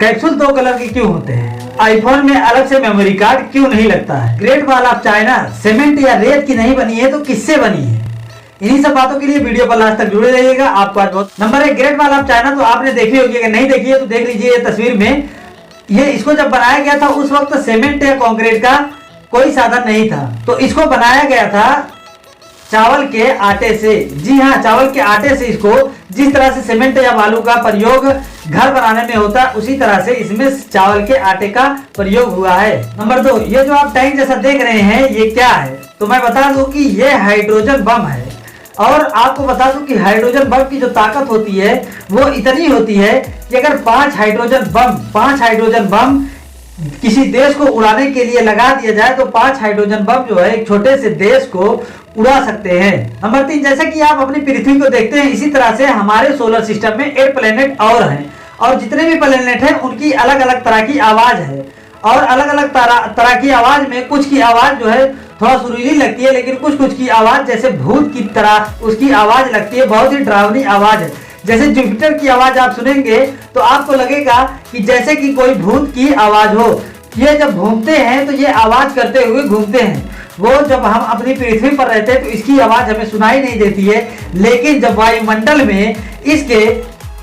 Capsule दो colour के क्यों होते हैं? आईफोन में अलग से मेमोरी कार्ड क्यों नहीं लगता है? Great wall of China cement या रेत की नहीं बनी है तो किससे बनी है? इन्हीं सब बातों के लिए वीडियो पर लास्ट तक जुड़े रहिएगा। आपको आज बहुत number 1 great wall of China तो आपने देखी होगी, अगर नहीं देखी है तो देख लीजिए। ये तस्वीर में ये इसको जब बनाया गया था उस वक्त सीमेंट या कंक्रीट का कोई साधन नहीं था, तो इसको बनाया गया था चावल के आटे से। जी हाँ, चावल के आटे से इसको जिस तरह से सीमेंट या बालू का प्रयोग घर बनाने में होता है उसी तरह से इसमें चावल के आटे का प्रयोग हुआ है। नंबर 2, ये जो आप टैंक जैसा देख रहे हैं ये क्या है? तो मैं बता दूं कि ये हाइड्रोजन बम है। और आपको बता दूं कि हाइड्रोजन बम की जो ताकत होती है वो इतनी होती है कि अगर 5 हाइड्रोजन बम किसी देश को उड़ाने के लिए लगा दिया जाए तो 5 हाइड्रोजन बम जो है एक छोटे से देश को उड़ा सकते हैं। नंबर 3, जैसा कि आप अपनी पृथ्वी को देखते हैं इसी तरह से हमारे सोलर सिस्टम में 8 प्लेनेट और हैं, और जितने भी प्लेनेट हैं उनकी अलग अलग तरह की आवाज है। और अलग अलग तरह की आवाज में कुछ की आवाज जो है थोड़ा सुरीली लगती है, लेकिन कुछ की आवाज जैसे भूत की तरह उसकी आवाज लगती है, बहुत ही डरावनी आवाज है। जैसे जुपिटर की आवाज आप सुनेंगे तो आपको लगेगा कि जैसे कि कोई भूत की आवाज हो। ये जब घूमते हैं तो ये आवाज करते हुए घूमते हैं। वो जब हम अपनी पृथ्वी पर रहते हैं तो इसकी आवाज हमें सुनाई नहीं देती है, लेकिन जब वायुमंडल में इसके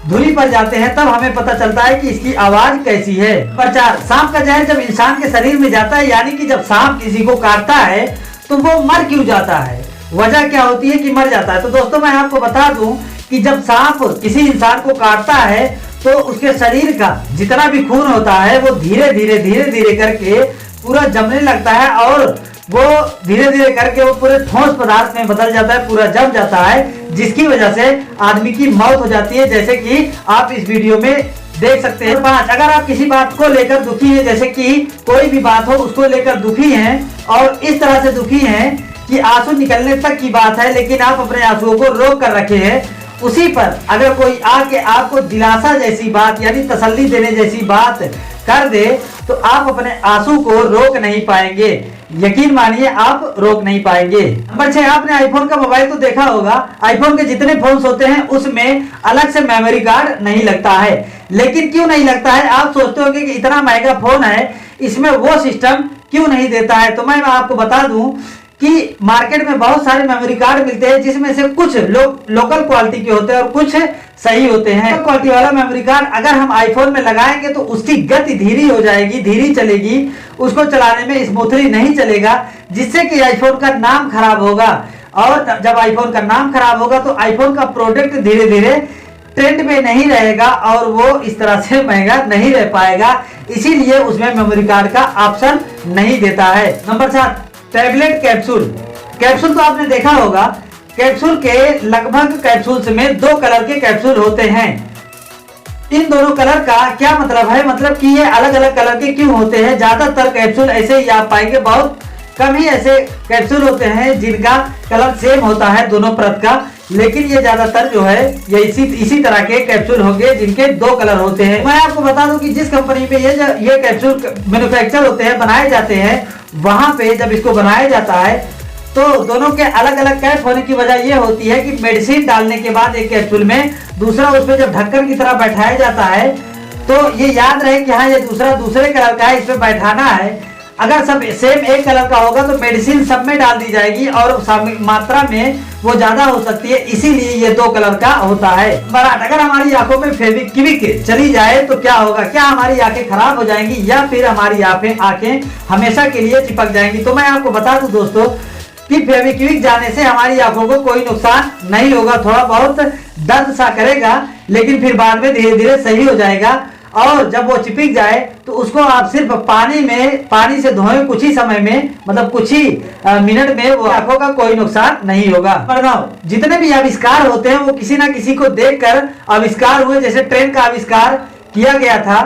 धूलि पर जाते हैं तब हमें पता चलता है कि इसकी आवाज कैसी है। नंबर 4, सांप का जहर जब इंसान के शरीर में जाता है, यानी कि जब सांप किसी को काटता है तो वो मर क्यों जाता है? वजह क्या होती है कि मर जाता है? तो दोस्तों मैं आपको बता दूं कि जब सांप किसी इंसान को काटता है तो उसके शरीर का जितना भी खून होता है वो धीरे धीरे करके पूरा जमने लगता है, और वो धीरे धीरे करके वो पूरे ठोस पदार्थ में बदल जाता है, पूरा जम जाता है, जिसकी वजह से आदमी की मौत हो जाती है, जैसे कि आप इस वीडियो में देख सकते हैं। 5, अगर आप किसी बात को लेकर दुखी हैं, जैसे कि कोई भी बात हो उसको लेकर दुखी हैं और इस तरह से दुखी हैं कि आंसू निकलने तक की बात है, लेकिन आप अपने आंसुओं को रोक कर रखे हैं, उसी पर अगर कोई आके आपको दिलासा जैसी बात यानी तसल्ली देने जैसी बात कर दे तो आप अपने आंसू को रोक नहीं पाएंगे। यकीन मानिए आप रोक नहीं पाएंगे। नंबर 6, आपने आईफोन का मोबाइल तो देखा होगा। आईफोन के जितने फोन्स होते हैं उसमें अलग से मेमोरी कार्ड नहीं लगता है, लेकिन क्यों नहीं लगता है? आप सोचते होंगे कि इतना महंगा फोन है इसमें वो सिस्टम क्यों नहीं देता है? तो मैं आपको बता दूं कि मार्केट में बहुत सारे मेमोरी कार्ड मिलते हैं, जिसमें से कुछ लोकल क्वालिटी के होते हैं और कुछ सही होते हैं। लोकल क्वालिटी वाला मेमोरी कार्ड अगर हम आईफोन में लगाएंगे तो उसकी गति धीरे हो जाएगी, धीरे चलेगी, उसको चलाने में स्मूथली नहीं चलेगा, जिससे कि आईफोन का नाम खराब होगा। और जब आईफोन का नाम खराब होगा तो आईफोन का प्रोडक्ट धीरे धीरे ट्रेंड में नहीं रहेगा और वो इस तरह से महंगा नहीं रह पाएगा, इसीलिए उसमें मेमोरी कार्ड का ऑप्शन नहीं देता है। Number 7, tablet capsule. कैप्सूल तो आपने देखा होगा। कैप्सूल के लगभग कैप्सूल्स में 2 कलर के कैप्सूल होते हैं। इन दोनों कलर का क्या मतलब है? मतलब कि ये अलग अलग कलर के क्यों होते हैं? ज्यादातर कैप्सूल ऐसे ही आप पाएंगे, बहुत कम ही ऐसे कैप्सूल होते हैं जिनका कलर सेम होता है दोनों परत का, लेकिन ये ज्यादातर जो है ये इसी तरह के कैप्सूल होंगे जिनके 2 कलर होते हैं। मैं आपको बता दूं कि जिस कंपनी पे ये कैप्सूल मैन्युफैक्चर होते हैं, बनाए जाते हैं, वहां पे जब इसको बनाया जाता है तो दोनों के अलग अलग कैप होने की वजह यह होती है कि मेडिसिन डालने के बाद एक कैप्सूल में दूसरा उसमें जब ढक्कन की तरह बैठाया जाता है तो ये याद रहे कि हाँ ये दूसरे कलर का है, इसमें बैठाना है। अगर सब सेम एक कलर का होगा तो मेडिसिन सब में डाल दी जाएगी और मात्रा में वो ज्यादा हो सकती है, इसीलिए ये 2 कलर का होता है। नंबर 8, अगर हमारी आंखों में फेविक्विक चली जाए तो क्या होगा? क्या हमारी आंखें खराब हो जाएंगी या फिर हमारी आंखें हमेशा के लिए चिपक जाएंगी? तो मैं आपको बता दूं दोस्तों कि फेविक्विक जाने से हमारी आंखों को कोई नुकसान नहीं होगा, थोड़ा बहुत दर्द सा करेगा, लेकिन फिर बाद में धीरे धीरे सही हो जाएगा। और जब वो चिपक जाए तो उसको आप सिर्फ पानी से धोएं कुछ ही समय में, मतलब कुछ ही मिनट में, वो आंखों का कोई नुकसान नहीं होगा। नंबर 9, जितने भी आविष्कार होते हैं वो किसी ना किसी को देखकर आविष्कार हुए। जैसे ट्रेन का आविष्कार किया गया था,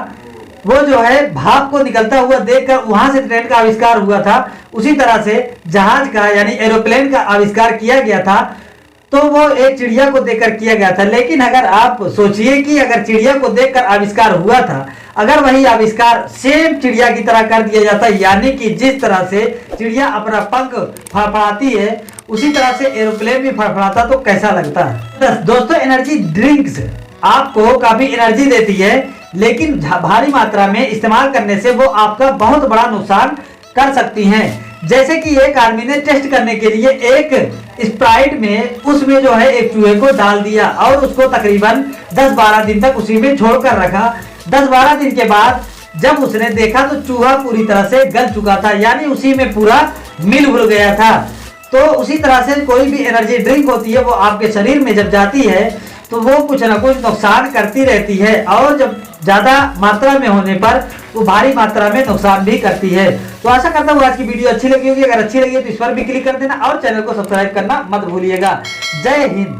वो जो है भाप को निकलता हुआ देखकर वहां से ट्रेन का आविष्कार हुआ था। उसी तरह से जहाज का यानी एरोप्लेन का आविष्कार किया गया था, तो वो एक चिड़िया को देखकर किया गया था। लेकिन अगर आप सोचिए कि अगर चिड़िया को देखकर आविष्कार हुआ था, अगर वही आविष्कार सेम चिड़िया की तरह कर दिया जाता, यानी कि जिस तरह से चिड़िया अपना पंख फड़फड़ाती है उसी तरह से एरोप्लेन भी फड़फड़ाता, तो कैसा लगता है? दोस्तों, एनर्जी ड्रिंक्स आपको काफी एनर्जी देती है, लेकिन भारी मात्रा में इस्तेमाल करने से वो आपका बहुत बड़ा नुकसान कर सकती हैं। जैसे कि एक आदमी ने टेस्ट करने के लिए एक स्प्राइट में उसमें जो है एक चूहे को डाल दिया और उसको तकरीबन 10-12 दिन तक उसी में छोड़कर रखा। 10-12 दिन के बाद जब उसने देखा तो चूहा पूरी तरह से गल चुका था, यानी उसी में पूरा मिल घुल गया था। तो उसी तरह से कोई भी एनर्जी ड्रिंक होती है वो आपके शरीर में जब जाती है तो वो कुछ ना कुछ नुकसान करती रहती है, और जब ज्यादा मात्रा में होने पर वो भारी मात्रा में नुकसान भी करती है। तो आशा करता हूँ आज की वीडियो अच्छी लगी होगी। अगर अच्छी लगी तो इस पर भी क्लिक कर देना और चैनल को सब्सक्राइब करना मत भूलिएगा। जय हिंद।